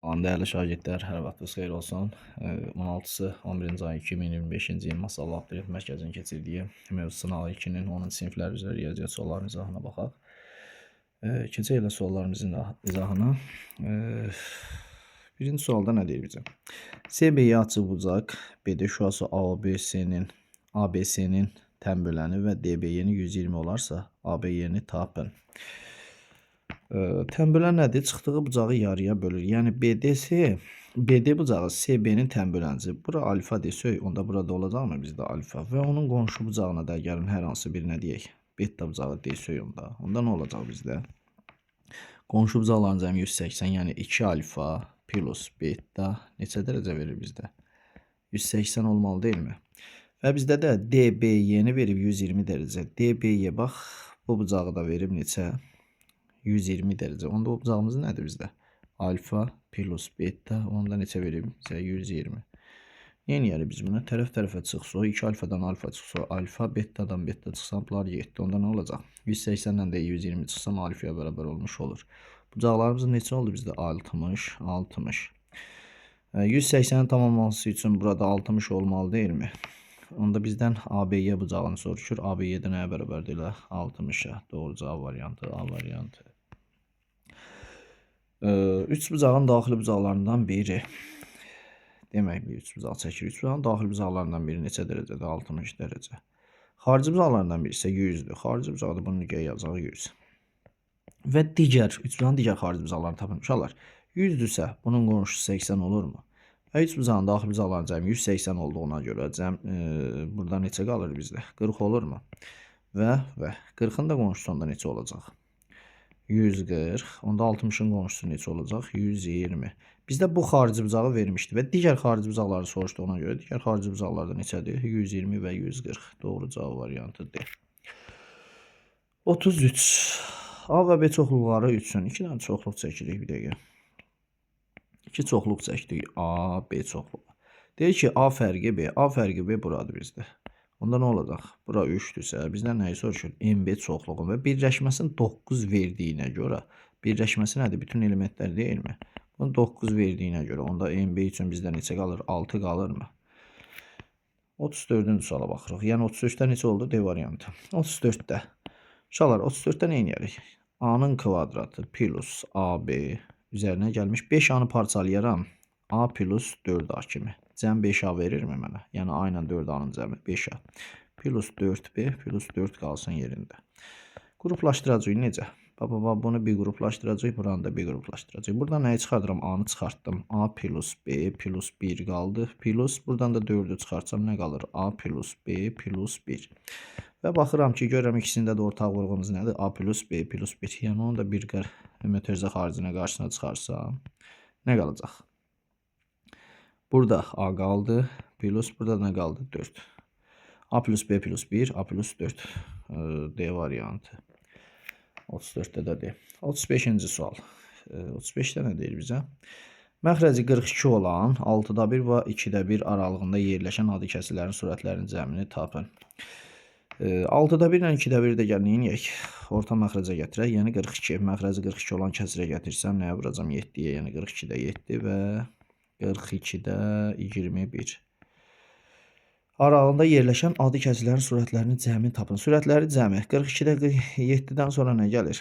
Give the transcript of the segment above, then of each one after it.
Değerli şagirdlər, hər vaxtınız xeyir olsun. 16-sı 11-ci ay 2025-ci il Masallı Abituriyent Mərkəzinin keçirdiyi mövzu sınağı 2-nin 10-cu siniflər üzrə riyaziyyat suallarının izahına baxaq. Keçək elə suallarımızın izahına. Birinci sualda nə deyir bizə? CB'yi açıqbucaq, BD şüası ABC-nin tənböləni və DBY-ni 120 olarsa, ABY-ni tapın. Tənbölən nədir? Çıxdığı bucağı yarıya bölür. Yəni BD bucağı CB-nin tənböləncidir. Bura alfa desək, onda burada olacaqmı bizdə alfa? Və onun qonşu bucağına da gəlin hər hansı bir nə deyək? Beta bucağı desək onda. Onda nə olacaq bizdə? Qonşu bucaqların cəmi 180, yəni 2 alfa plus beta neçə dərəcə verir bizdə? 180 olmalı deyilmi? Və bizdə də DBY-ni verib 120 dərəcə. DBY bax, bu bucağı da verib neçə? 120 dərəcə. Onda o bucağımız nədir bizdə? Alfa plus beta. Onda neçə verib? Bizə 120. Neyniyərik biz buna? Tərəf-tərəfə çıxsa, 2 alfadan alfa çıxsa, alfa, betadan beta çıxsa, bunlar 7. Onda nə olacaq? 180-dən də 120 çıxsam, alfaya bərabər olmuş olur. Bucaqlarımız neçə oldu bizdə? 60, 60. 180-in tamamlanması üçün burada 60 olmalı deyilmi? Onda bizdən ABY bucağını soruşur. ABY-də nəyə bərabərdir elə? 60-a. Doğru cavab variantı, A variantı. 3 bucağın daxili bucaqlarından biri. Demək, bir 3 bucaq çəkir. 3 bucağın daxili bucaqlarından biri neçə dərəcədir? 60 dərəcə. Xarici bucaqlarından biri isə 100-dür. Xarici bucaqda bunu nəyə yazacaq? 100. Və digər 3 bucağın digər xarici bucaqlarını tapın. Uşaqlar, 100-dürsə bunun qonşusu 80 olurmu? Və 3 bucağın daxili bucaqlarının cəmi 180 olduğuna görə burada neçə qalır bizdə? 40 olurmu? Və 40-ın da qonşusu onda neçə olacaq? 140. Onda 60-ın qonşusu neçə olacaq? 120. Bizdə bu xarici bucağı vermişdi və digər xarici bucaqları soruşduğuna görə digər xarici bucaqlarda neçədir? 120 və 140. Doğru cavab variantı D. 33. A və B çoxluqları üçün 2 dənə çoxluq çəkirik bir dəqiqə. 2 çoxluq çəkdik. A, B çoxluğu. Deyir ki, A fərqi B. A fərqi B buradır bizdə. Onda nə olacaq? Bura 3-dürsə, bizdən nəyi soruşur? MB çoxluğu və birləşməsinin 9 verdiyinə görə, birləşməsi nədir? Bütün elementlər deyilmi? Bunun 9 verdiyinə görə, onda MB üçün bizdə neçə qalır? 6 qalırmı? 34-cü suala baxırıq. Yəni 33-də neçə oldu? D variantı. 34-də. Uşaqlar, 34-də nə edirik? A-nın kvadratı plus AB üzərinə gəlmiş 5 A-nı parçalayaram. A plus 4A kimi. Cəm 5A verirmi mənə? Yəni A ilə 4A-nın cəmi 5A. Plus 4B plus 4 qalsın yerində. Qruplaşdıracaq necə? Bunu bir qruplaşdıracaq, buranı da bir qruplaşdıracaq. Buradan nəyi çıxardıram? A-nı çıxartdım. A plus B plus 1 qaldı. Plus buradan da 4-ü çıxartsam nə qalır? A plus B plus 1. Və baxıram ki, görürəm ikisində də ortaq vurğumuz nədir? A plus B plus 1. Yəni onu da bir mötərizə xaricinə qarşısına çıxarsam nə qalacaq? Burada A qaldı. Plus burada nə qaldı? 4. A plus B plus 1. A plus 4. D variantı. 34-də də D. 35-ci sual. 35-də nə deyir bizə? Məxrəci 42 olan 6-da 1 və 2-də 1 aralığında yerləşən adi kəsirlərin sürətlərinin cəmini tapın. 6-da 1 ilə 2-də 1 də gəlin yeyək. Orta məxrəcə gətirək. Yəni 42. Məxrəci 42 olan kəsirə gətirsəm nəyə vuracam? 7-yə. Yəni 42-də 7 və 42-də 21. Aralığında yerləşən adi kəsirlərin sürətlərinin cəmini tapın. Sürətləri cəmi. 42-də 7-dən sonra nə gəlir?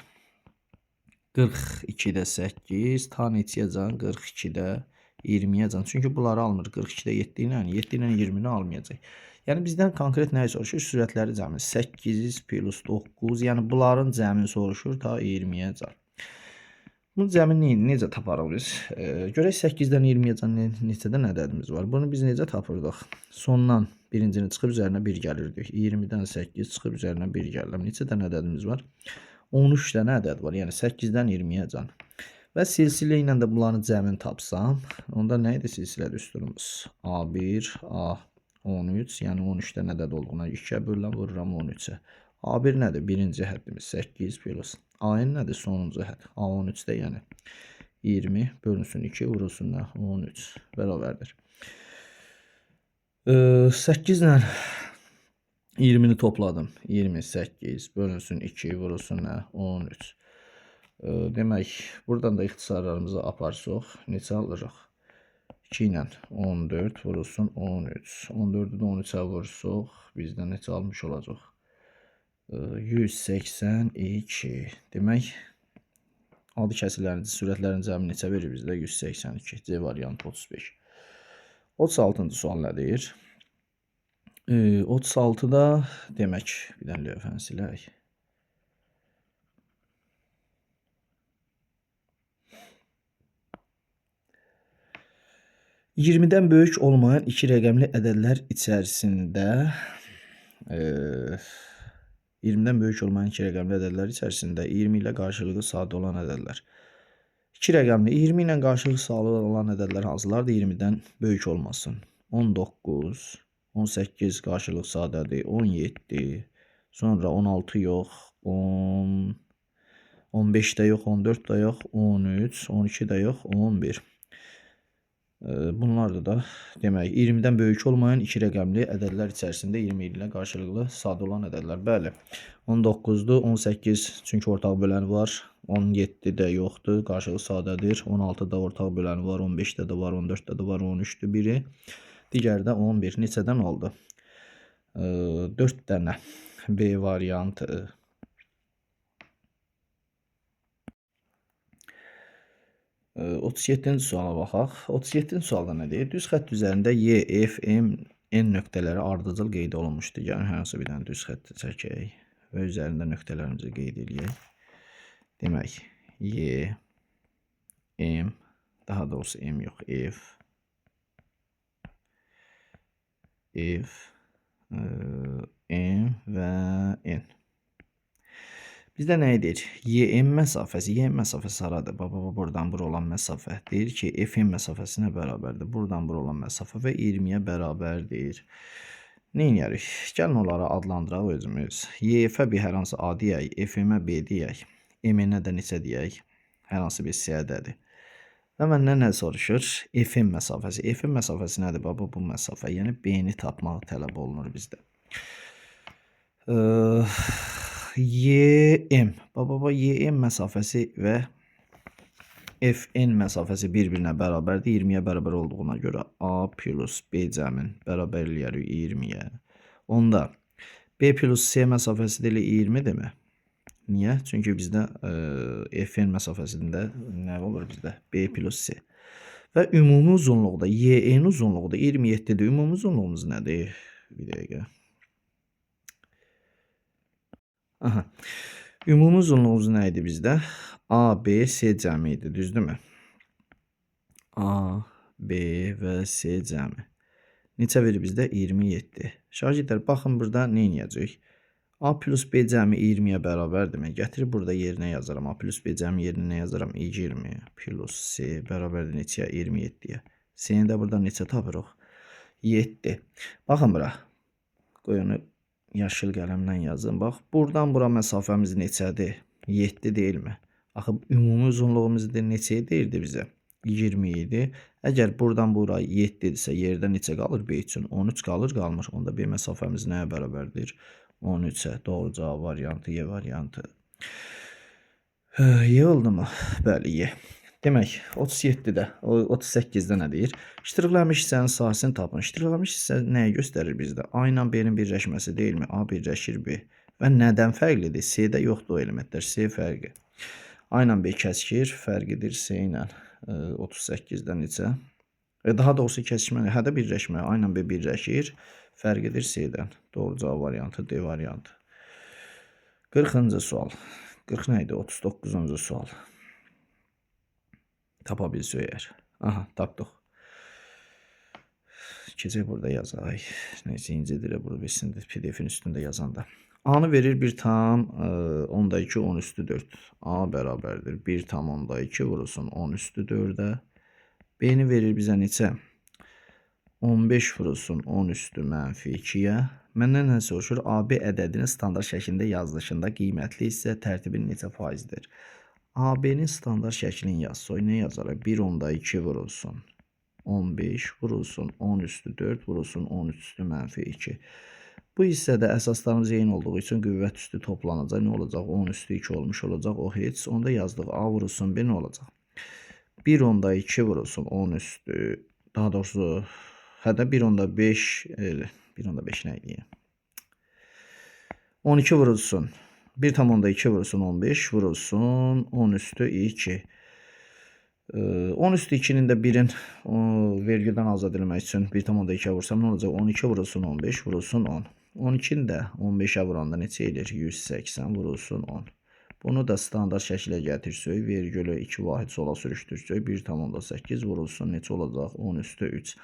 42-də 8. Ta neçəyəcən? 42-də 20-yəcən. Çünki bunları almır. 42-də 7 ilə 7 ilə 20-ni almayacaq. Yəni bizdən konkret nəyi soruşur? Sürətləri cəmi. 8 plus 9. Yəni bunların cəmini soruşur ta 20-yəcən. Bu cəmini necə taparıq biz? Görək 8-dən 20-yəcən neçədən ədədimiz var. Bunu biz necə tapırdıq? Sondan birincini çıxıb üzərinə 1 gəlirdik. 20-dən 8 çıxıb üzərinə 1 gəlirəm. Neçədən ədədimiz var? 13 dənə ədəd var. Yəni 8-dən 20-yəcən. Və silsilə ilə də bunların cəmini tapsam, onda nə idi silsilə düsturumuz? A1, A13, yəni 13-dən ədəd olduğuna 2-yə bölürəm, vururam 13-ə. A1 nədir? Birinci həddimiz 8 plus. A-n nədir? Sonuncu hədd. A13-də yəni 20 bölünsün 2 vurulsun 13 bərabərdir. 8 ilə 20-ni topladım. 28 bölünsün 2 vurulsun 13. Demək, buradan da ixtisarlarımızı aparsaq, neçə alırıq? 2 ilə 14 vurulsun 13. 14-ü də 13-ə vursaq, bizdə neçə almış olacaq? 182. Demək, adı kəsillərin sürətlərin cəmi neçə verir bizdə? 182. C variantı 35. 36-cı sual nədir? 36-da demək, bir dənə lövhəni silək. %20-dən böyük olmayan iki rəqəmli ədədlər içərisində 20-dən böyük olmayan iki rəqəmli ədədlər içərisində 20 ilə qarşılıqlı sadə olan ədədlər. İki rəqəmli 20 ilə qarşılıqlı sadə olan ədədlər hansılardır? 20-dən böyük olmasın. 19, 18 qarşılıq sadədir, 17, sonra 16 yox, 10, 15 də yox, 14 də yox, 13, 12 də yox, 11. Bunlar da demək 20-dən böyük olmayan iki rəqəmli ədədlər içərisində 20 ilə qarşılıqlı sadə olan ədədlər. Bəli, 19-dur, 18 çünki ortaq böləni var, 17 də yoxdur, qarşılıqlı sadədir, 16 da ortaq böləni var, 15-də də var, 14-də də var, 13-dür biri, digəri də 11. Neçədən oldu? 4 dənə B variantı. Ee, 37-ci suala baxaq. 37-ci sualda nə deyir? Düz xətt üzərində Y, F, M, N nöqtələri ardıcıl qeyd olunmuşdur. Yəni hər hansı bir dənə düz xətt çəkək və üzərində nöqtələrimizi qeyd edək. Demək, Y, M, daha doğrusu M yox, F, M və N. Bizdə nə edir? YM məsafəsi. YM məsafəsi haradır? Buradan bura olan məsafə. Deyir ki, FM məsafəsi nə bərabərdir? Buradan bura olan məsafə və 20-yə bərabərdir. Nə edərik? Gəlin onları adlandıraq özümüz. YF-ə bir hər hansı A deyək, FM-ə B deyək, M-ə də neçə deyək? Hər hansı bir C ədədi. Və məndən nə soruşur? FM məsafəsi. FM məsafəsi nədir? Bu məsafə. Yəni B-ni tapmaq tələb olunur bizdə. YM. YM məsafəsi və FN məsafəsi bir-birinə bərabərdir. 20-yə bərabər olduğuna görə A plus B cəmin bərabər eləyərik 20-yə. Onda B plus C məsafəsi də 20-dirmi? Niyə? Çünki bizdə FN məsafəsində nə olur bizdə? B plus C. Və ümumi uzunluqda, YN uzunluğu da 27-dir. Ümumi uzunluğumuz nədir? Bir dəqiqə. Aha. Ümumi uzunluğumuz nə idi bizdə? A, B, C cəmi idi, düzdürmü? A, B və C cəmi. Neçə verir bizdə? 27. Şagirdlər, baxın burada nə edəcək? A plus B cəmi 20-yə bərabərdirmi? Gətirib burada yerinə yazaram. A plus B cəmi yerinə yazaram? 20 plus C bərabərdir neçəyə? 27-yə. C-ni də burada neçə tapırıq? 7. Baxın bura. Qoy onu yaşıl qələmlə yazın. Bax, buradan bura məsafəmiz neçədir? 7 deyilmi? Axı, ümumi uzunluğumuz neçə deyirdi bizə? 20 idi. Əgər buradan bura 7 idisə, yerdə neçə qalır B üçün? 13 qalır, qalmır. Onda B məsafəmiz nəyə bərabərdir? 13-ə. Doğru cavab variantı, Y variantı. Y oldu mu? Bəli, Y. Demək, 37-də, 38-də nə deyir? İştiraklanmış hissənin sahəsini tapın. İştiraklanmış hissə nəyə göstərir bizdə? A ilə B-nin birləşməsi deyilmi? A birləşir B. Və nədən fərqlidir? C-də yoxdur o elementlər. C fərqi. A ilə B kəskir, fərqidir C ilə 38-də neçə? Daha doğrusu kəsişmə, hədə birləşmə. A ilə B birləşir, fərqidir C-dən. Doğru cavab variantı, D variantı. 40-cı sual. 40 nə idi? 39-cu sual. Tapa bilsək əgər. Aha, tapdıq. Keçək burada yazaq. Neyse, incidirə burada bilsindir PDF-in üstündə yazanda. A-nı verir 1 tam 10-2 10 üstü 4. A bərabərdir 1 tam 10-2 vurulsun 10 üstü 4-ə. B-ni verir bizə neçə? 15 vurulsun 10 üstü mənfi 2-yə. Məndən nə soruşur? AB ədədinin standart şəklində yazılışında qiymətli hissə tərtibin neçə faizdir? AB-nin standart şəklini yazsaq, nə yazarıq? 1/2 vurulsun 15 vurulsun 10 üstü 4 vurulsun 10 üstü mənfi 2. Bu hissədə əsaslarımız eyni olduğu üçün qüvvət üstü toplanacaq. Nə olacaq? 10 üstü 2 olmuş olacaq. O heç. Onda yazdıq. A vurulsun 1 nə olacaq? 1 onda 2 vurulsun 10 üstü. Daha doğrusu hətta 1 onda 5 1 onda 5 nə idi? 12 vurulsun. 1 tam onda 2 vurulsun 15 vurulsun 10 üstü 2. 10 üstü 2'nin de 1'in vergülden azad edilmək üçün 1 tam onda 2'ye vursam nə olacaq? 12 vurulsun 15 vurulsun 10. 12'nin də 15'e vuranda neçə edir? 180 vurulsun 10. Bunu da standart şəklə gətirsək, vergülü 2 vahid sola sürüşdürsək, 1 tam onda 8 vurulsun neçə olacaq? 10 üstü 3.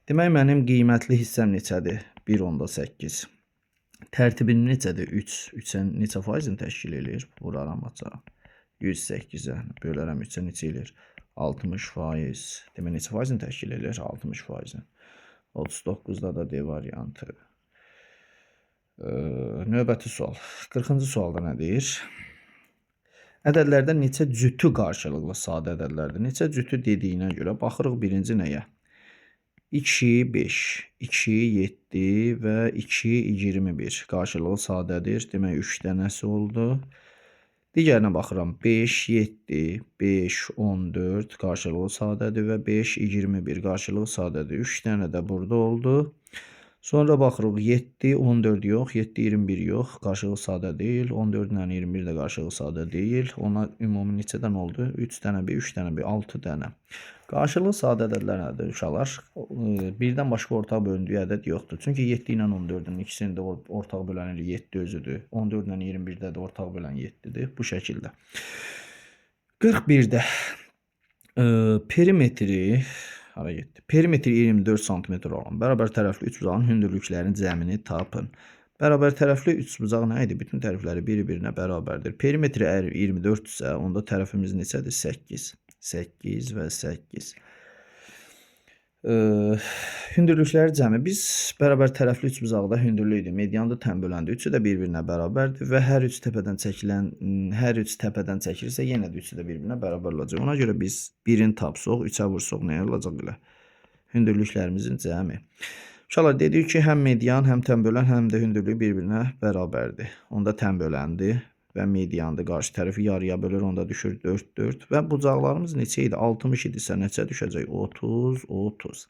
Demək mənim qiymətli hissəm neçədir? 1 onda 8. Tərtibim neçədir? 3. 3-ün neçə faizini təşkil edir? Vuraram açaram. 108'e bölərəm 3'ə neçə edir? 60%. Demək neçə faizini təşkil edir? 60%. 39'da da D variantı. Növbəti sual. 40-cı sualda nədir? Ədədlərdə neçə cütü qarşılıqlı sadə ədədlərdir? Neçə cütü dediyinə görə baxırıq birinci nəyə? 2, 5, 2, 7 və 2, 21 qarşılıqlı sadədir. Demək 3 dənəsi oldu. Digərinə baxıram. 5, 7, 5, 14 qarşılıqlı sadədir və 5, 21 qarşılıqlı sadədir. 3 dənə də burada oldu. Sonra baxırıq 7, 14 yox, 7, 21 yox, qarşılıqlı sadə deyil. 14 ilə 21 də qarşılıqlı sadə deyil. Ona ümumi neçə dənə oldu? 3 dənə bir, 3 dənə bir, 6 dənə. Qarşılıqlı sadə ədədlər nədir uşaqlar? Birdən başqa ortaq bölündüyü ədəd yoxdur. Çünki 7 ilə 14-ün ikisini də ortaq böləni 7 özüdür. 14 ilə 21-də də ortaq bölən 7-dir. Bu şəkildə. 41-də perimetri hara getdi? Perimetri 24 cm olan bərabər tərəfli üçbucağın hündürlüklərinin cəmini tapın. Bərabər tərəfli üçbucaq nə idi? Bütün tərəfləri bir-birinə bərabərdir. Perimetri əgər 24 isə, onda tərəfimiz neçədir? 8. 8 və 8. Hündürlükləri cəmi. Biz bərabər tərəfli üçbucaqda hündürlüydü, mediandı, tənböləndi. Üçü də bir-birinə bərabərdir və hər üç təpədən çəkilirsə, yenə də üçü də bir-birinə bərabər olacaq. Ona görə biz 1-in tapsaq, 3-ə vursaq nə olacaq belə? Hündürlüklərimizin cəmi. Uşaqlar dedik ki, həm median, həm tənbölən, həm də hündürlüyü bir-birinə bərabərdir. Onda tənböləndi və mediandı. Qarşı tərəfi yarıya bölür, onda düşür 4, 4. Və bucaqlarımız neçə idi? 60 idisə neçə düşəcək? 30, 30.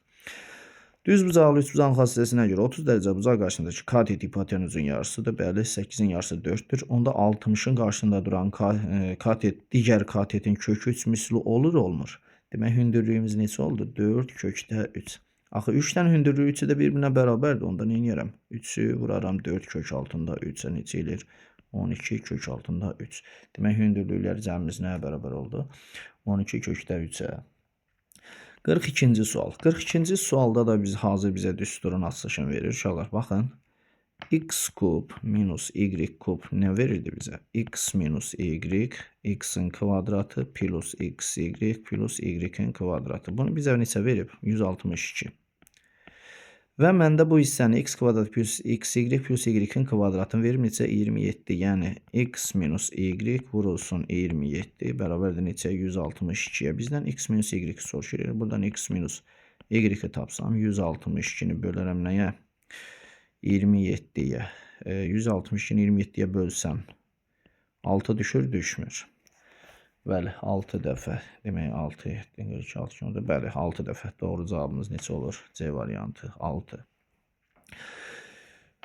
Düz bucaqlı üçbucağın xassəsinə görə 30 dərəcə bucaq qarşısındakı katet hipotenuzun yarısıdır. Bəli, 8-in yarısı 4-dür. Onda 60-ın qarşısında duran katet digər katetin kökü 3 misli olur, olmur. Demək, hündürlüyümüz neçə oldu? 4 kökdə 3. Axı 3 dənə hündürlüyü 3-ü də bir-birinə bərabərdir. Onda nə edərəm? 3-ü vuraram 4 kök altında 3-ə neçə edir? 12 kök altında 3. Demək, hündürlüklər cəmimiz nəyə bərabər oldu? 12 kökdə 3-ə. 42-ci sual. 42-ci sualda da hazır bizə düsturun açılışını verir. Uşaqlar, baxın. X kub minus y kub nə verirdi bizə? X minus y, x'in kvadratı plus xy plus y'in kvadratı. Bunu bizə neçə verib? 162. Və məndə bu hissəni x kvadrat plus xy plus y'in kvadratını verir neçə? 27. Yəni x minus y vurulsun 27 bərabərdir neçə? 162-yə. Bizdən x minus y soruşur. Buradan x minus y tapsam 162-ni bölərəm nəyə? 27'ye 162'ni 27'ye bölsəm 6 düşür, düşmür. Bəli, 6 dəfə. Demək 6 6 bəli, 6 dəfə. Doğru cavabımız neçə olur? C variantı 6.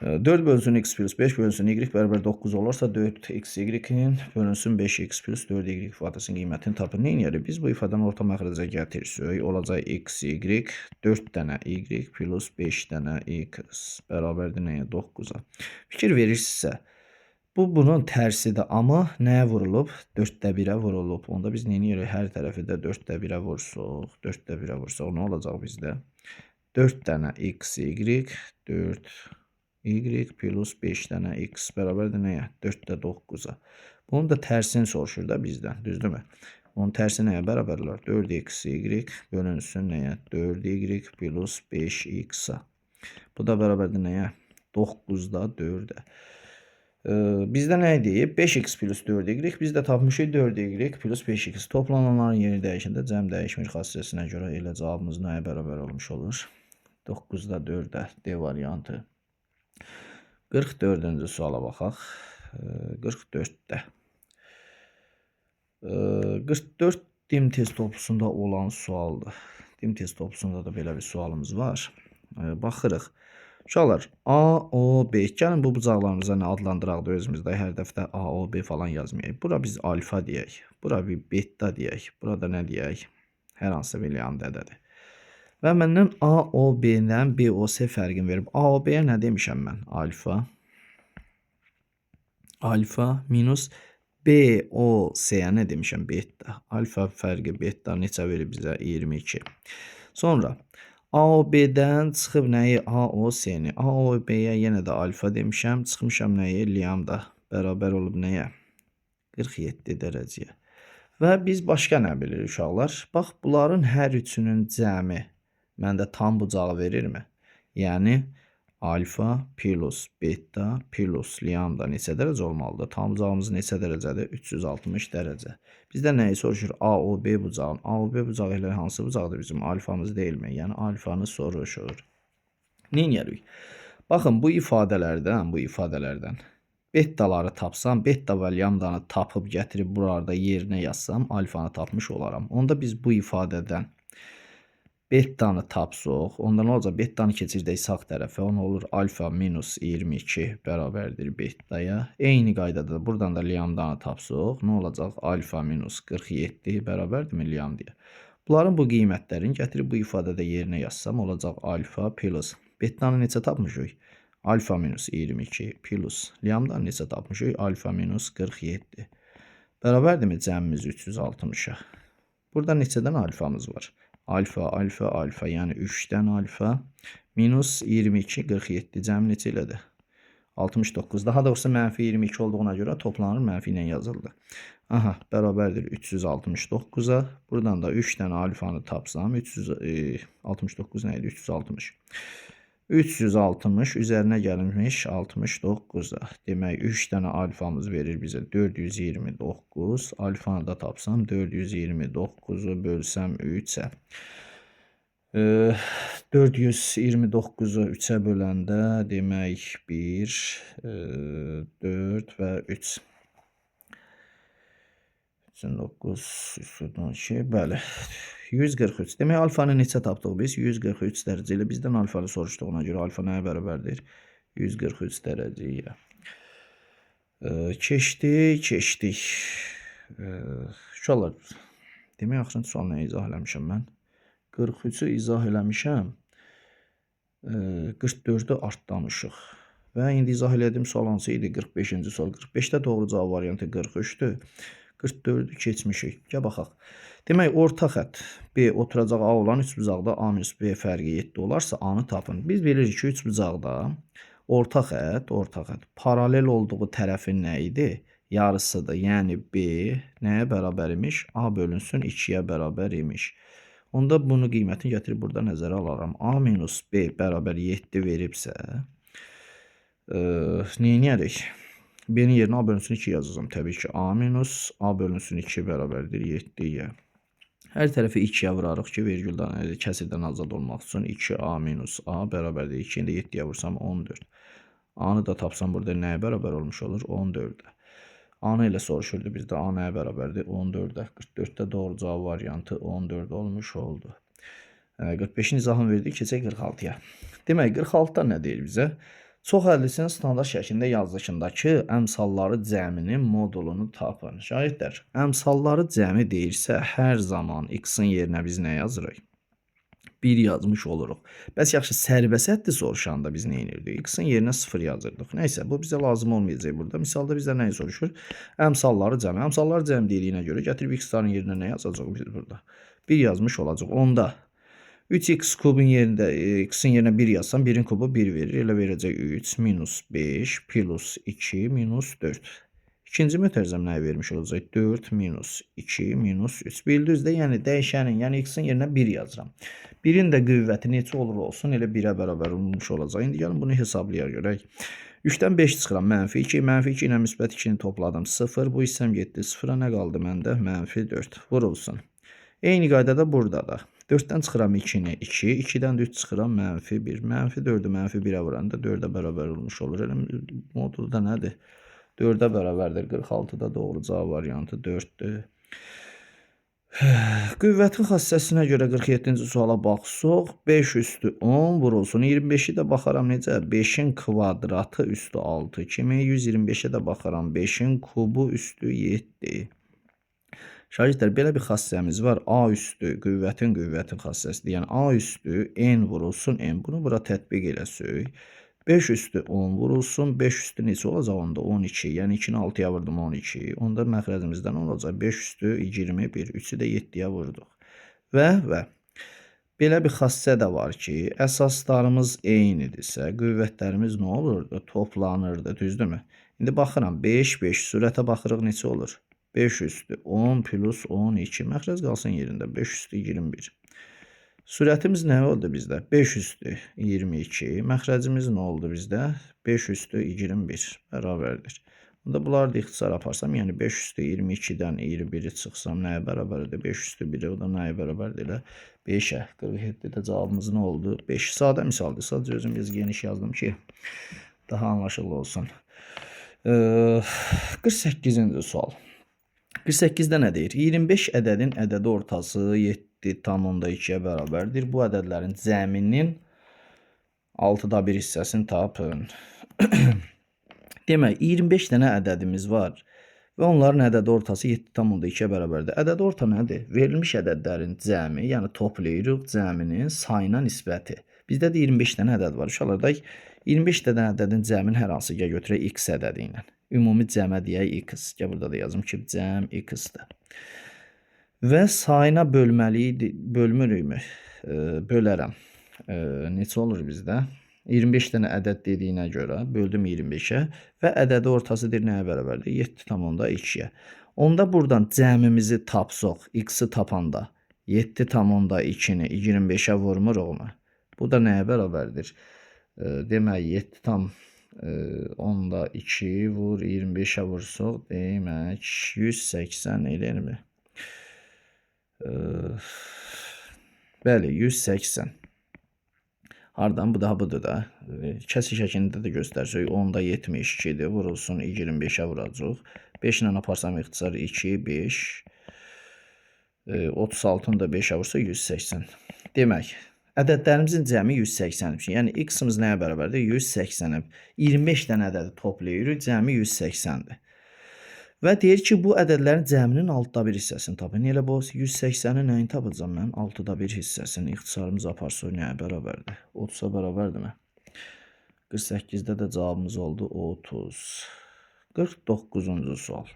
4 bölünsün x plus 5 bölünsün y bərabər 9 olursa 4xy-in bölünsün 5x plus 4y ifadəsinin qiymətini tapın. Nə edirik? Biz bu ifadəni orta məxrəcə gətirsək, olacaq xy 4 dənə y plus 5 dənə x bərabərdir nəyə? 9-a. Fikir verirsinizsə, bu bunun tərsidir, amma nəyə vurulub? 4də 1-ə vurulub. Onda biz nə edirik? Hər tərəfi də 4də 1-ə vursuq. 4də 1-ə vursuq nə olacaq bizdə? 4 dənə xy 4 y plus 5 dənə x bərabərdir nəyə? 4də 9-a. Bunun da tərsini soruşur da bizdən, düzdürmü? Onun tərsi nəyə bərabər olar? 4xy bölünsün nəyə? 4y plus 5x-a. Bu da bərabərdir nəyə? 9-da 4-ə. Bizdə nə deyib? 5x plus 4y. Biz də tapmışıq 4y plus 5x. Toplananların yeri dəyişəndə cəm dəyişmir xassəsinə görə elə cavabımız nəyə bərabər olmuş olur? 9-da 4-ə D variantı. 44-cü suala baxaq. 44-də. 44 dim test toplusunda olan sualdır. Dim test toplusunda da belə bir sualımız var. Baxırıq. Uşaqlar, A, O, B. Gəlin bu bucaqlarımıza nə adlandıraq da özümüzdə. Hər dəfə A, O, B falan yazmayaq. Bura biz alfa deyək. Bura bir beta deyək. Burada nə deyək? Hər hansı bir lambdədir. Və məndən A, O, B-dən B, O, C fərqini verib. A, O, B-yə nə demişəm mən? Alfa. Alfa minus B, O, C-yə nə demişəm? Beta. Alfa fərqi beta neçə verib bizə? 22. Sonra A, O, B-dən çıxıb nəyi? A, O, C-ni. A, O, B-yə yenə də alfa demişəm. Çıxmışam nəyi? Lambda bərabər olub nəyə? 47 dərəcəyə. Və biz başqa nə bilirik uşaqlar? Bax, bunların hər üçünün cəmi məndə tam bucağı verirmi? Yəni, alfa plus beta plus lambda neçə dərəcə olmalıdır? Tam bucağımız neçə dərəcədir? 360 dərəcə. Bizdə nəyi soruşur? A, O, B bucağın. A, O, B bucağı ilə hansı bucaqdır bizim? Alfamız deyilmi? Yəni, alfanı soruşur. Neylərik? Baxın, bu ifadələrdən betaları tapsam, beta və lambdanı tapıb gətirib burada yerinə yazsam, alfanı tapmış olaram. Onda biz bu ifadədən betanı tapsaq, onda nə olacaq? Betanı keçirdək sağ tərəfə, ona olur alfa minus 22 bərabərdir betaya. Eyni qaydada buradan da lambdanı tapsaq, nə olacaq? Alfa minus 47 bərabərdirmi lambdaya? Bunların bu qiymətlərini gətirib bu ifadədə yerinə yazsam, olacaq alfa plus betanı neçə tapmışıq? Alfa minus 22 plus lambdanı neçə tapmışıq? Alfa minus 47. Bərabərdirmi cəmimiz 360-a? Burada neçədən alfamız var? Alfa, alfa, alfa, yəni 3-dən alfa minus 22, 47 cəm neçə elədir? 69. Daha doğrusu mənfi 22 olduğuna görə toplanır, mənfi ilə yazıldı. Aha, bərabərdir 369-a. Buradan da 3 dənə alfanı tapsam, 369 nə idi? 360. 360 üzərinə gəlmiş 69-a. Demək, 3 dənə alfamız verir bizə 429. Alfanı da tapsam 429-u bölsəm 3-ə. 429-u 3-ə böləndə demək 1, 4 və 3. 9, 12, bəli. 143. Demək, alfanı neçə tapdıq biz? 143 dərəcə ilə bizdən alfanı soruşduğuna görə alfa nəyə bərabərdir? 143 dərəcəyə. Keçdik. Uşaqlar, demək, axırıncı sual nə izah eləmişəm mən? 43-ü izah eləmişəm. 44-ü artdamışıq. Və indi izah elədiyim sual hansı idi? 45-ci sual. 45-də doğru cavab variantı 43-dür. 44-ü keçmişik. Gəl baxaq. Demək, orta xətt B oturacaq A olan üç bucaqda A minus B fərqi 7 olarsa A-nı tapın. Biz bilirik ki, üç bucaqda orta xətt paralel olduğu tərəfin nə idi? Yarısıdır. Yəni B nəyə bərabər imiş? A bölünsün 2-yə bərabər imiş. Onda bunu qiymətini gətirib burada nəzərə alaram. A minus B bərabər 7 veribsə, neyniyərik? B-nin yerinə A bölünsün 2 yazacağım. Təbii ki, A minus A bölünsün 2 bərabərdir 7-yə. Hər tərəfi 2-yə vurarıq ki, vergüldən, kəsirdən azad olmaq üçün 2A minus A bərabərdir 2-ni də 7-yə vursam 14. A-nı da tapsam burada nəyə bərabər olmuş olur? 14-də. A-nı ilə soruşurdu bizdə. A nəyə bərabərdir? 14-də. 44-də doğru cavab variantı 14 olmuş oldu. 45-in izahını verdik. Keçək 46-ya. Demək, 46-da nə deyir bizə? Çox həllisinin standart şəklində yazılışındakı əmsalları cəminin modulunu tapın. Şahidlər, əmsalları cəmi deyirsə, hər zaman x-in yerinə biz nə yazırıq? 1 yazmış oluruq. Bəs yaxşı, sərbəsətdir soruşanda biz nə edirdik? X-in yerinə 0 yazırdıq. Nəysə, bu bizə lazım olmayacaq burada. Misalda bizə nəyi soruşur? Əmsalları cəmi. Əmsalları cəmi dediyinə görə gətirib x-ların yerinə nə yazacaq biz burada? 1 yazmış olacaq. Onda 3x kubun yerində, x-in yerinə 1 yazsam, 1-in kubu 1 verir. Elə verəcək 3 minus 5 plus 2 minus 4. İkinci mötərizəm nəyə vermiş olacaq? 4 minus 2 minus 3. Bildinizdə, yəni dəyişənin, yəni x-in yerinə 1 yazıram. 1-in də qüvvəti neçə olur olsun, elə 1-ə bərabər olmuş olacaq. İndi gəlin bunu hesablayaq görək. 3-dən 5 çıxıram, mənfi 2. Mənfi 2 ilə müsbət 2-ni topladım 0. Bu hissəm getdi 0-a, nə qaldı məndə? Mənfi 4. Vurulsun. Eyni qaydada burada da. 4-dən çıxıram 2-ni 2, 2-dən də 3 çıxıram -1. -4-ü -1-ə vuranda 4-ə bərabər olmuş olur. Elə modulda nədir? 4-ə bərabərdir. 46-da doğru cavab variantı 4-dür. Qüvvətin xassəsinə görə 47-ci suala baxsaq, 5 üstü 10 vurulsun. 25-i də baxaram necə? 5-in kvadratı üstü 6 kimi. 125-ə də baxaram. 5-in kubu üstü 7. Şagirdlər, belə bir xassəmiz var. A üstü qüvvətin xassəsidir. Yəni A üstü n vurulsun n. Bunu bura tətbiq eləsək. 5 üstü 10 vurulsun. 5 üstü neçə olacaq onda? 12. Yəni 2-ni 6-ya vurdum 12. Onda məxrəcimizdən olacaq 5 üstü 21. 3-ü də 7-yə vurduq. Və belə bir xassə də var ki, əsaslarımız eynidirsə, qüvvətlərimiz nə olurdu? Toplanırdı, düzdürmü? İndi baxıram 5, 5. Sürətə baxırıq neçə olur? 5 üstü 10 plus 12. Məxrəc qalsın yerində. 5 üstü 21. Sürətimiz nə oldu bizdə? 5 üstü 22. Məxrəcimiz nə oldu bizdə? 5 üstü 21 bərabərdir. Bunda bunları da ixtisar aparsam, yəni 5 üstü 22-dən 21-i çıxsam nəyə bərabərdir? 5 üstü 1-i, o da nəyə bərabərdir? Elə 5-ə. 47-də cavabımız nə oldu? 5. Sadə misaldır. Sadəcə özüm biraz geniş yazdım ki, daha anlaşılır olsun. 48-ci sual. 48-də nə deyir? 25 ədədin ədədi ortası 7,2-yə bərabərdir. Bu ədədlərin cəminin 6-da 1 hissəsini tapın. Demək, 25 dənə ədədimiz var və onların ədədi ortası 7,2-yə bərabərdir. Ədədi orta nədir? Verilmiş ədədlərin cəmi, yəni toplayırıq cəminin sayına nisbəti. Bizdə də 25 dənə ədəd var. Uşaqlarda 25 dənə ədədin cəmin hər hansı ki götürək x ədədi ilə. Ümumi cəmə deyək x. Gəl burada da yazım ki, cəm x-dir. Və sayına bölmürükmü? Bölərəm. Neçə olur bizdə? 25 dənə ədəd dediyinə görə böldüm 25-ə və ədədi ortasıdır nəyə bərabərdir? 7,2-yə. Onda buradan cəmimizi tapsaq, x-i tapanda 7,2-ni 25-ə vurmuruqmu? Bu da nəyə bərabərdir? Demək 7,2 vur 25'ə vursuq, demək 180 eləyirmi? Bəli, 180. Hardan? Bu da budur da. Kəsi şəklində də göstərsək, 10-da 72-dir. Vurulsun 25'ə vuracaq. 5 ilə aparsam ixtisar 2, 5. 36-nı da 5'ə vursa 180. Demək, ədədlərimizin cəmi 180'dir. Yəni x-imiz nəyə bərabərdir? 180'dir. 25 dənə ədədi toplayırıq, cəmi 180'dir. Və deyir ki, bu ədədlərin cəminin 6-da 1 hissəsini tapın. Elə bu 180-i nəyin tapacağım mən? 6-da 1 hissəsini ixtisarımız aparsa nəyə bərabərdir? 30'a bərabərdirmi? 48-də də cavabımız oldu 30. 49-cu sual.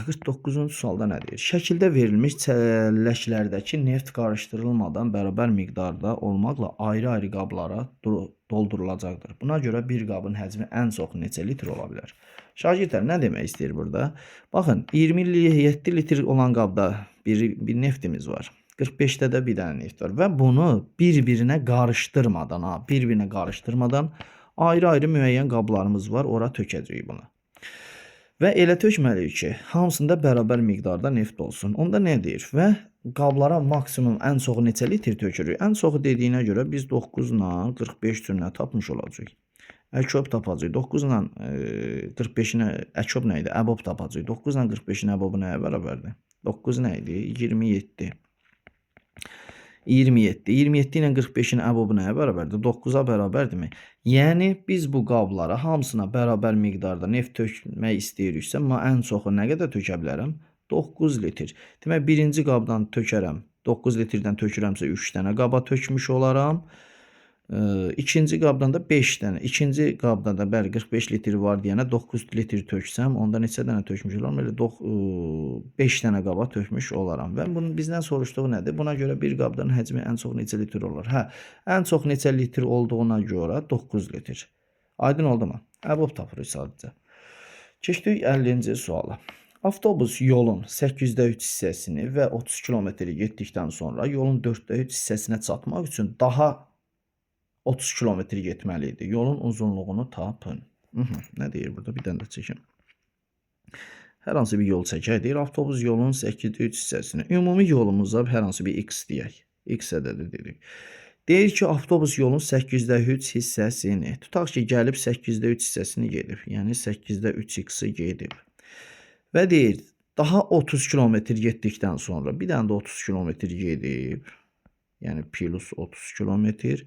49-cu sualda nə deyir? Şəkildə verilmiş çəlləklərdəki neft qarışdırılmadan bərabər miqdarda olmaqla ayrı-ayrı qablara doldurulacaqdır. Buna görə bir qabın həcmi ən çox neçə litr ola bilər? Şagirdlər, nə demək istəyir burada? Baxın, 27 litr olan qabda bir neftimiz var. 45'də də bir dənə neft var və bunu bir-birinə qarışdırmadan ayrı-ayrı müəyyən qablarımız var, ora tökəcəyik bunu. Və elə tökməliyik ki, hamısında bərabər miqdarda neft olsun. Onda nə deyir? Və qablara maksimum ən çoxu neçə litr tökürük? Ən çoxu dediyinə görə biz 9 ilə 45 türünə tapmış olacaq. Əkob tapacaq. 9 ilə 45-inə əkob nə idi? Əbob tapacaq. 9 ilə 45-in əbobu nəyə bərabərdir? 9 nə idi? 27. 27 ilə 45-in əbobu nəyə bərabərdir? 9-a bərabərdirmi? Yəni biz bu qablara hamısına bərabər miqdarda neft tökmək istəyiriksə, ən çoxu nə qədər tökə bilərəm? 9 litr. Demək, birinci qabdan tökərəm. 9 litrdən tökürəmsə 3 dənə qaba tökmüş olaram. İkinci qabdan da 5 dənə. İkinci qabdan da bəli 45 litr var deyənə 9 litr töksəm, onda neçə dənə tökmüş olaram? Elə 5 dənə qaba tökmüş olaram. Və bunun bizdən soruşduğu nədir? Buna görə bir qabdan həcmi ən çox neçə litr olur? Hə, ən çox neçə litr olduğuna görə 9 litr. Aydın oldu mu? Əbob tapırıq sadəcə. Keçdik 50-ci suala. Avtobus yolun 800-də 3 hissəsini və 30 kilometri getdikdən sonra yolun 4də 3 hissəsinə çatmaq üçün daha 30 kilometr getməli idi. Yolun uzunluğunu tapın. Nə deyir burada? Bir dənə də çəkim. hər hansı bir yol çəkək deyir. Avtobus yolunun 8/3 hissəsini. Ümumi yolumuza hər hansı bir x deyək. X ədədi dedik. Deyir ki, avtobus yolun 8/3 hissəsini. Tutaq ki, gəlib 8/3 hissəsini gedib. Yəni 8/3x-i gedib. Və deyir, daha 30 kilometr getdikdən sonra bir dənə də 30 kilometr gedib. Yəni plus 30 kilometr.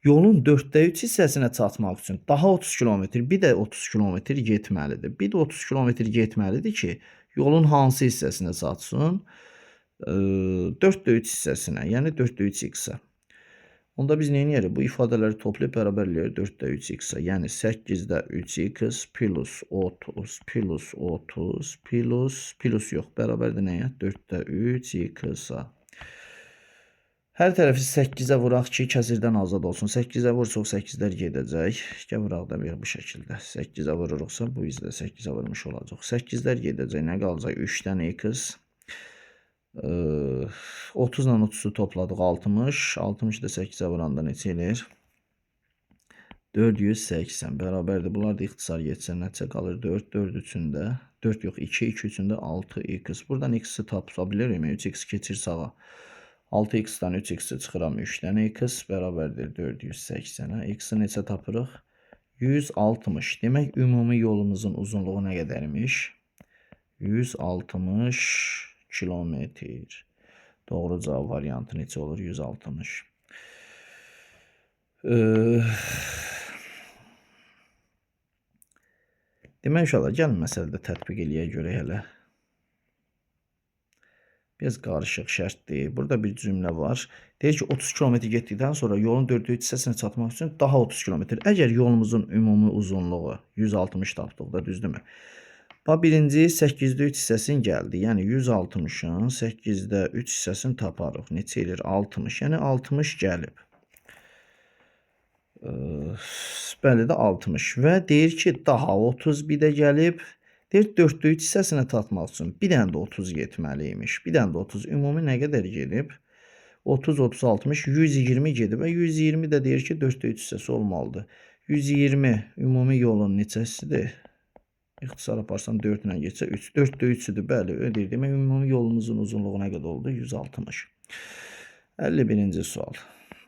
Yolun 4/3 hissəsinə çatmaq üçün daha 30 kilometr, bir də 30 kilometr getməlidir. Bir də 30 kilometr getməlidir ki, yolun hansı hissəsinə çatsın? 4/3 hissəsinə, yəni 4/3x-ə. Onda biz nə edərik? Bu ifadələri toplayıb bərabərləyir 4/3x-ə. Yəni 8/3x plus 30 plus yox, bərabərdir nəyə? 4/3x-a. Hər tərəfi 8-ə vuraq ki, kəsirdən azad olsun. 8-ə vursuq 8-lər gedəcək. Vuraq da bu şəkildə. 8-ə vururuqsa bu izlə 8-ə vurmuş olacaq. 8-lər gedəcək. Nə qalacaq? 3-dən x. 30 ilə 30-u topladıq 60. 60 da 8-ə vuranda neçə eləyir? 480 bərabərdir. Bunlar da ixtisar getsə nəticə qalır 4. 4 üçündə 4 yox 2. 2 üçündə 6x. Buradan x-i tapa bilirik. 3x keçir sağa. 6x-dan 3x-i çıxıram 3-dən x bərabərdir 480-ə. X-i neçə tapırıq? 160. Demək, ümumi yolumuzun uzunluğu nə qədərmiş? 160 kilometr. Doğru cavab variantı neçə olur? 160. Demək, uşaqlar, gəlin məsələdə tətbiq eləyək görək hələ. Biraz qarışıq şərtdir. Burada bir cümlə var. Deyir ki, 30 kilometr getdikdən sonra yolun 4/3 hissəsinə çatmaq üçün daha 30 kilometr. Əgər yolumuzun ümumi uzunluğu 160 tapdıqda, düzdürmü? Birinci 8/3 hissəsini gəldi. Yəni 160-ın 8/3 hissəsini taparıq. Neçə eləyir? 60. Yəni 60 gəlib. Bəli də 60. Və deyir ki, daha 30 bir də gəlib. Deyir 4/3 hissəsinə tatmaq üçün bir dənə də 30 getməliymiş. Bir dənə də 30. Ümumi nə qədər gedib? 30, 30, 60, 120 gedib. Və 120 də deyir ki, 4/3 hissəsi olmalıdır. 120 ümumi yolun neçəsidir? İxtisar aparsam 4 ilə geçsə 3. 4/3-üdür. Bəli, ödəyir. Demək, ümumi yolumuzun uzunluğu nə qədər oldu? 160. 51-ci sual.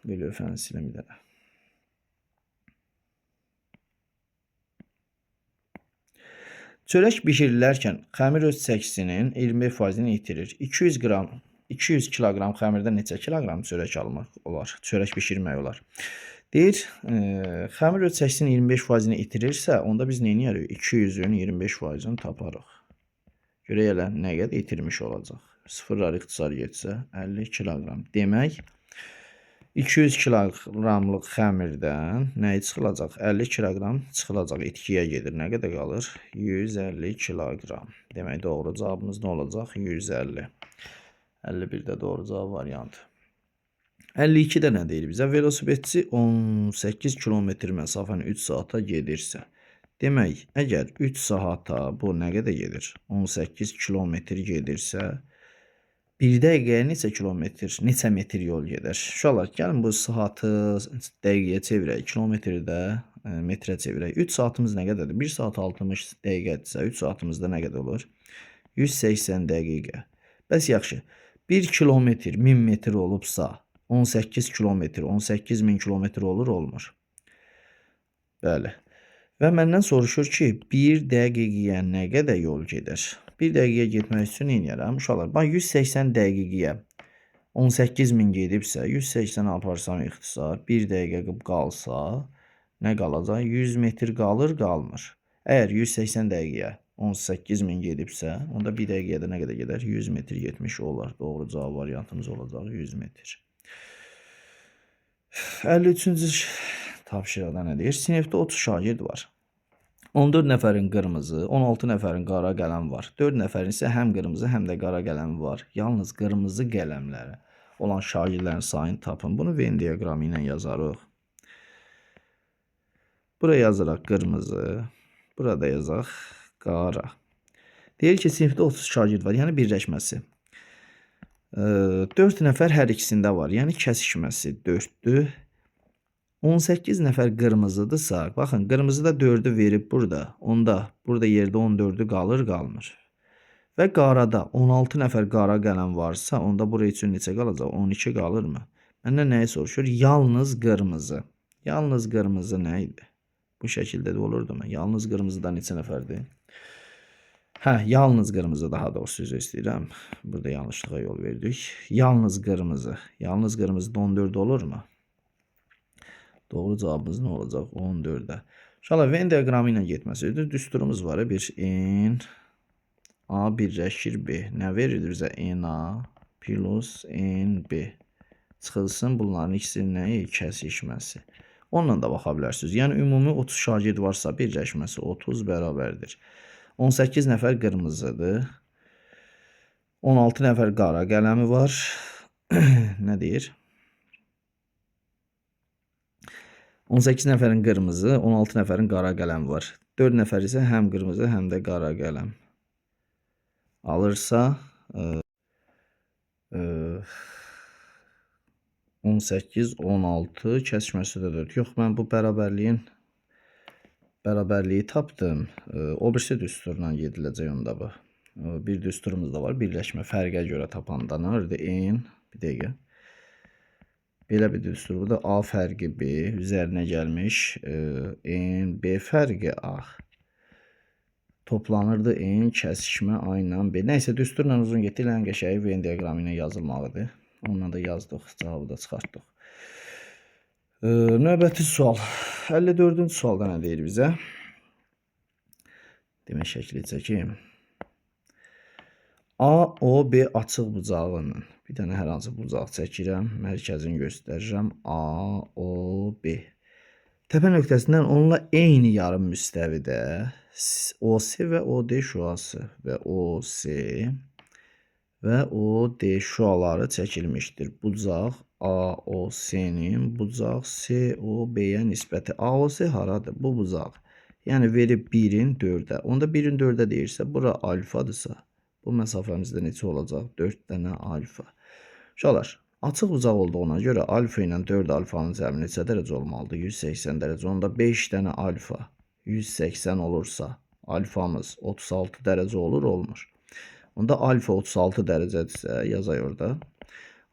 Lütfən siləm bir dənə. Çörək bişirilərkən xəmir öz çəkisinin 25%-ni itirir. 200 kiloqram xəmirdən neçə kiloqram çörək almaq olar? Çörək bişirmək olar. Deyir, xəmir öz çəkisinin 25%-ni itirirsə, onda biz nə edirik? 200-ün 25%-ni taparıq. Görək elə nə qədər itirmiş olacaq. Sıfırlar ixtisar getsə 50 kiloqram. Demək, 200 kiloqramlıq xəmirdən nəyi çıxılacaq? 50 kiloqram çıxılacaq, itkiyə gedir. Nə qədər qalır? 150 kiloqram. Demək, doğru cavabımız nə olacaq? 150. 51-də doğru cavab variantı. 52-də nə deyir bizə? Velosipedçi 18 kilometr məsafəni 3 saata gedirsə. Demək, əgər 3 saata bu nə qədər gedir? 18 kilometr gedirsə, 1 dəqiqəyə neçə metr yol gedər? Uşaqlar, gəlin bu saatı dəqiqəyə çevirək, kilometri də metrə çevirək. 3 saatımız nə qədərdir? 1 saat 60 dəqiqədirsə, 3 saatımızda nə qədər olur? 180 dəqiqə. Bəs yaxşı, 1 kilometr 1000 metr olubsa, 18 kilometr 18.000 kilometr olur, olmur? Bəli. Və məndən soruşur ki, 1 dəqiqəyə nə qədər yol gedər? 1 dəqiqəyə getmək üçün nə edərəm? Uşaqlar, 180 dəqiqəyə 18.000 gedibsə, 180 aparsam ixtisar, 1 dəqiqə qalsa, nə qalacaq? 100 metr qalır, qalmır. Əgər 180 dəqiqəyə 18.000 gedibsə, onda 1 dəqiqədə nə qədər gedər? 100 metr getmiş olar. Doğru cavab variantımız olacaq 100 metr. 53-cü tapşırıqda nə deyir? Sinifdə 30 şagird var. 14 nəfərin qırmızı, 16 nəfərin qara qələm var. 4 nəfərin isə həm qırmızı, həm də qara qələmi var. Yalnız qırmızı qələmləri olan şagirdlərin sayını tapın. Bunu Venn diaqramı ilə yazarıq. Buraya yazaraq qırmızı, burada yazaq qara. Deyir ki, sinifdə 30 şagird var, yəni birləşməsi. 4 nəfər hər ikisində var, yəni kəsişməsi 4-dür. 18 nəfər qırmızıdırsa, baxın, qırmızı da 4-ü verib burada. Onda, burada yerdə 14-ü qalır, qalmır. Və qarada 16 nəfər qara qələm varsa, onda bura üçün neçə qalacaq? 12 qalırmı? Məndən nəyi soruşur? Yalnız qırmızı. Yalnız qırmızı nə idi? Bu şəkildə də olurdu mu? Yalnız qırmızıdan neçə nəfərdir? Hə, yalnız qırmızı, daha doğrusu üzr istəyirəm. Burada yanlışlığa yol verdik. Yalnız qırmızı. Yalnız qırmızı 14 olurmu? Doğru cavabımız nə olacaq? 14-də. İnşallah Venn diaqramı ilə getməsidir. Düsturumuz var. Bir n A birləşir B. Nə verir bizə? NA plus NB. Çıxılsın bunların ikisinin nəyi? Kəsişməsi. Onunla da baxa bilərsiniz. Yəni ümumi 30 şagird varsa birləşməsi 30 bərabərdir. 18 nəfər qırmızıdır. 16 nəfər qara qələmi var. Nə deyir? 18 nəfərin qırmızı, 16 nəfərin qara qələmi var. 4 nəfər isə həm qırmızı, həm də qara qələm alırsa 18, 16 kəsişməsi də 4. Yox, mən bu bərabərliyi tapdım. O birisi düsturla gediləcək onda bu. Bir düsturumuz da var. Birləşmə fərqə görə tapanda nə var? N, bir dəqiqə. Belə bir düstur. Burada A fərqi B üzərinə gəlmiş. N, B fərqi A. Toplanırdı N, kəsişmə A ilə B. Nəysə, düsturla uzun getdi. Ən qəşəyi Venn diaqramı ilə yazılmalıdır. Onunla da yazdıq, cavabı da çıxartdıq. Növbəti sual. 54-cü sualda nə deyir bizə? Demək şəkli çəkim. A, O, B açıq bucağının. Bir dənə hər hansı bucaq çəkirəm. Mərkəzini göstərirəm. A, O, B. Təpə nöqtəsindən onunla eyni yarım müstəvidə OC və OD şüası və OC və OD şüaları çəkilmişdir. Bucaq AOC-nin bucaq COB-yə nisbəti. AOC haradır? Bu bucaq. Yəni verib 1-in 4-ə. Onda 1-in 4-ə deyirsə, bura alfadırsa, bu məsafəmizdə neçə olacaq? 4 dənə alfa. Uşaqlar, açıq bucaq olduğuna görə alfa ilə 4 alfanın cəmi neçə dərəcə olmalıdır? 180 dərəcə. Onda 5 dənə alfa 180 olursa, alfamız 36 dərəcə olur, olmur. Onda alfa 36 dərəcədirsə, yazay orada.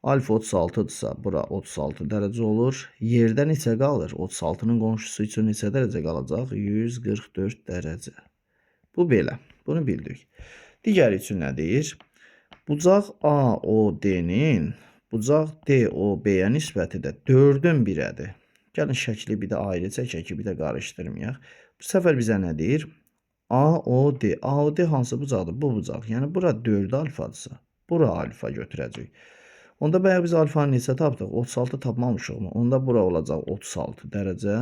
Alfa 36-dırsa, bura 36 dərəcə olur. Yerdə neçə qalır? 36-nın qonşusu üçün neçə dərəcə qalacaq? 144 dərəcə. Bu belə. Bunu bildik. Digəri üçün nə deyir? Bucaq AOD-nin bucaq DOB-yə nisbəti də 4-ün 1-ədir. Gəlin şəkli bir də ayrı çəkək ki, bir də qarışdırmayaq. Bu səfər bizə nə deyir? AOD. AOD hansı bucaqdır? Bu bucaq. Yəni bura 4 alfadırsa, bura alfa götürəcək. Onda bayaq biz alfanı neçə tapdıq? 36 tapmamışıq mı? Onda bura olacaq 36 dərəcə.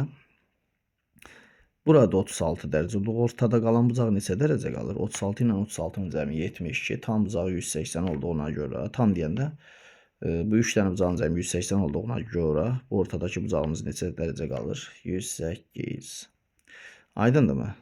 Burada 36 dərəcə. Ortada qalan bucaq neçə dərəcə qalır? 36 ilə 36-nın cəmi 72. Tam bucağı 180 olduğuna görə, tam deyəndə bu 3 dənə bucağın cəmi 180 olduğuna görə bu ortadakı bucağımız neçə dərəcə qalır? 108. Aydındırmı?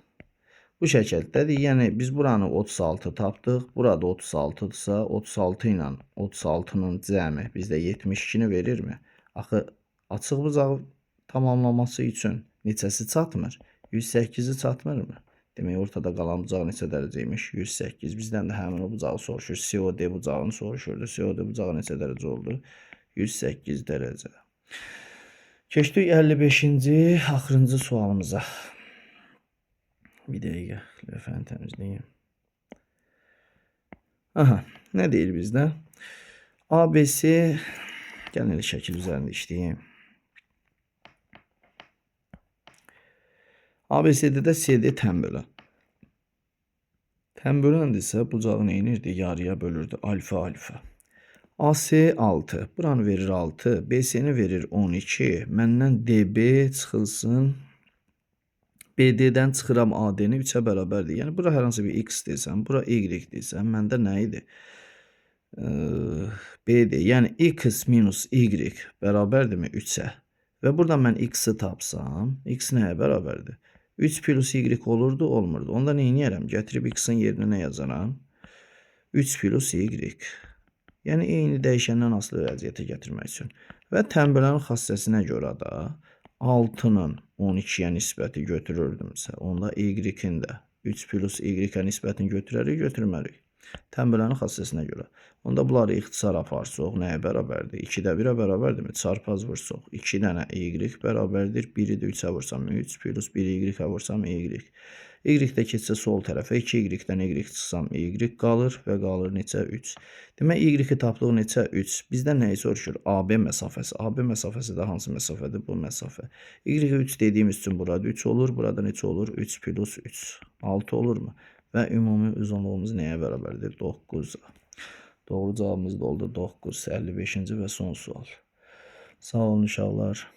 Bu şəkildədir. Yəni biz buranı 36 tapdıq. Burada 36-dırsa 36 ilə 36-nın cəmi bizdə 72-ni verirmi? Axı açıq bucağı tamamlaması üçün neçəsi çatmır? 108-i çatmırmı? Demək ortada qalan bucaq neçə dərəcəymiş? 108. Bizdən də həmin o bucağı soruşur. COD bucağını soruşurdu. COD bucağı neçə dərəcə oldu? 108 dərəcə. Keçdik 55-ci axırıncı sualımıza. Bir dəqiqə, lövhəni təmizləyim. Aha, nə deyir bizdə? ABC, gəlin elə şəkil üzərində işləyim. ABC'də də CD tənbölən. Tənböləndirsə bucağı neynirdi? Yarıya bölürdü. Alfa, alfa. AC 6. Buranı verir 6. BC-ni verir 12. Məndən DB çıxılsın. BD-dən çıxıram AD-ni 3-ə bərabərdir. Yəni, bura hər hansı bir X deyirsən, bura Y deyirsən, məndə nə idi? BD, yəni X minus Y bərabərdirmi 3-ə? Və buradan mən X-i tapsam, X nəyə bərabərdir? 3 plus Y olurdu, olmurdu. Onda nə edərəm? Gətirib X-in yerinə nə yazaram? 3 plus Y. Yəni, eyni dəyişəndən asılı vəziyyətə gətirmək üçün. Və tənbələnin xassəsinə görə də 6-nın 12-yə nisbəti götürürdümsə, onda Y-in də 3 plus Y-ə nisbətini götürərik, götürmərik. Tənbələnin xassəsinə görə. Onda bunları ixtisar aparsaq nəyə bərabərdir? 2-də 1-ə bərabərdirmi? Çarpaz vursaq 2 dənə y bərabərdir. 1-i də 3-ə vursam 3 plus 1 y-ə vursam y. Y-də keçsə sol tərəfə 2y-dən y çıxsam y qalır və qalır neçə? 3. Demək y-i tapdıq neçə? 3. Bizdən nəyi soruşur? AB məsafəsi. AB məsafəsi də hansı məsafədir? Bu məsafə. Y-i 3 dediyimiz üçün burada 3 olur. Burada neçə olur? 3 plus 3. 6 olurmu? Və ümumi uzunluğumuz nəyə bərabərdir? 9-a. Doğru cavabımız da oldu 9. 55-ci və son sual. Sağ olun uşaqlar.